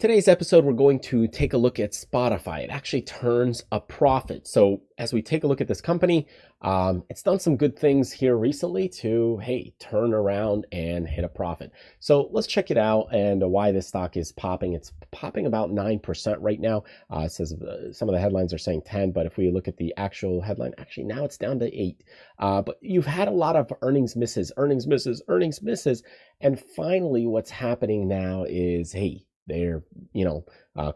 Today's episode, we're going to take a look at Spotify. It actually turns a profit. So as we take a look at this company, it's done some good things here recently to, hey, turn around and hit a profit. So let's check it out and why this stock is popping. It's popping about 9% right now. It says some of the headlines are saying 10, but if we look at the actual headline, actually now it's down to 8. But you've had a lot of earnings misses. And finally, what's happening now is, hey, they're,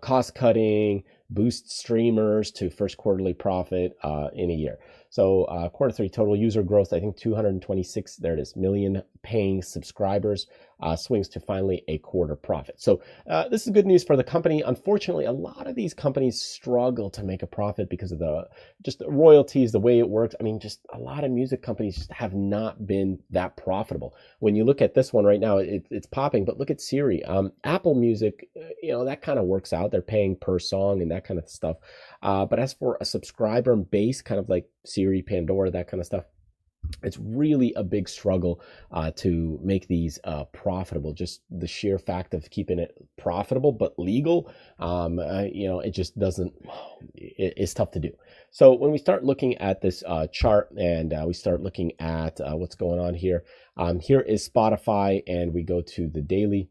cost cutting, boost streamers to first quarterly profit in a year. So quarter three total user growth, I think 226, there it is, million paying subscribers, swings to finally a quarter profit. So this is good news for the company. Unfortunately, a lot of these companies struggle to make a profit because of the royalties, the way it works. I mean, just a lot of music companies just have not been that profitable. When you look at this one right now, it's popping, but look at Siri. Apple Music, that kind of works out. They're paying per song and that kind of stuff. But as for a subscriber base, kind of like Siri, Pandora, that kind of stuff, it's really a big struggle to make these profitable. Just the sheer fact of keeping it profitable but legal, it just doesn't. It's tough to do. So when we start looking at this chart and we start looking at what's going on here, here is Spotify, and we go to the daily.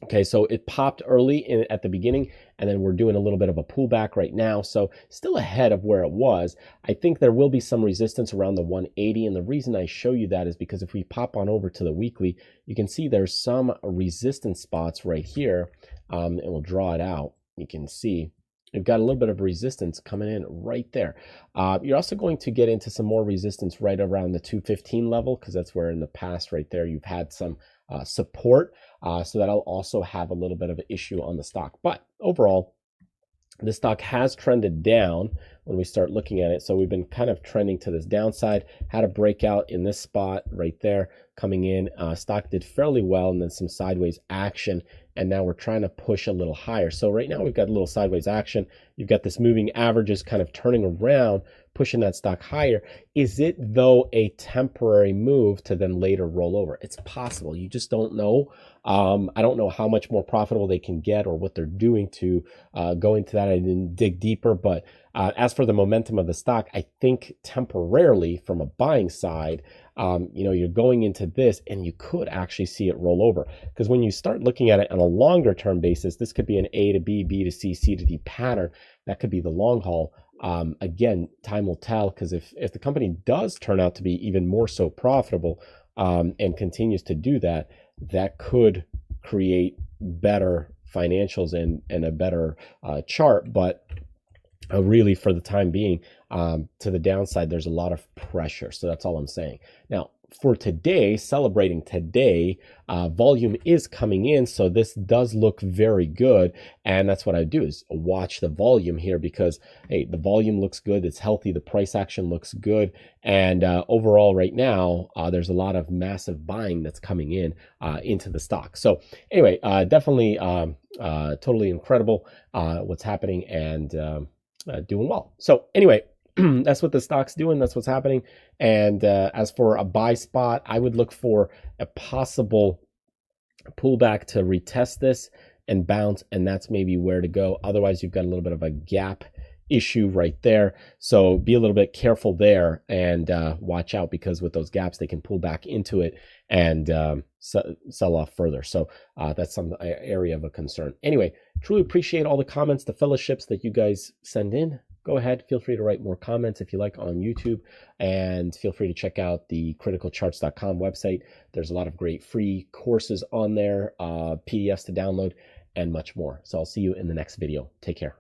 Okay, so it popped early at the beginning, and then we're doing a little bit of a pullback right now. So still ahead of where it was. I think there will be some resistance around the 180. And the reason I show you that is because if we pop on over to the weekly, you can see there's some resistance spots right here. And we'll draw it out. You can see you've got a little bit of resistance coming in right there. You're also going to get into some more resistance right around the 215 level, because that's where in the past right there you've had some support. So that'll also have a little bit of an issue on the stock. But overall, the stock has trended down when we start looking at it. So we've been kind of trending to this downside, had a breakout in this spot right there coming in. Stock did fairly well, and then some sideways action. And now we're trying to push a little higher. So right now we've got a little sideways action. You've got this moving averages kind of turning around, pushing that stock higher. Is it, though, a temporary move to then later roll over? It's possible. You just don't know. I don't know how much more profitable they can get or what they're doing to go into that. I didn't dig deeper. But as for the momentum of the stock, I think temporarily from a buying side, you're going into this and you could actually see it roll over. Because when you start looking at it on a longer term basis, this could be an A to B, B to C, C to D pattern. That could be the long haul. Again, time will tell, because if the company does turn out to be even more so profitable and continues to do that, that could create better financials and a better chart. But really, for the time being, to the downside, there's a lot of pressure. So that's all I'm saying. Now, for today, celebrating today, volume is coming in. So this does look very good. And that's what I do, is watch the volume here, because, hey, the volume looks good. It's healthy. The price action looks good. And overall right now, there's a lot of massive buying that's coming in into the stock. So anyway, definitely totally incredible what's happening, and doing well. So anyway, that's what the stock's doing. That's what's happening. And as for a buy spot, I would look for a possible pullback to retest this and bounce, and that's maybe where to go. Otherwise, you've got a little bit of a gap issue right there. So be a little bit careful there and watch out, because with those gaps, they can pull back into it and sell off further. So that's some area of a concern. Anyway, truly appreciate all the comments, the fellowships that you guys send in. Go ahead, feel free to write more comments if you like on YouTube, and feel free to check out the criticalcharts.com website. There's a lot of great free courses on there, PDFs to download, and much more. So I'll see you in the next video. Take care.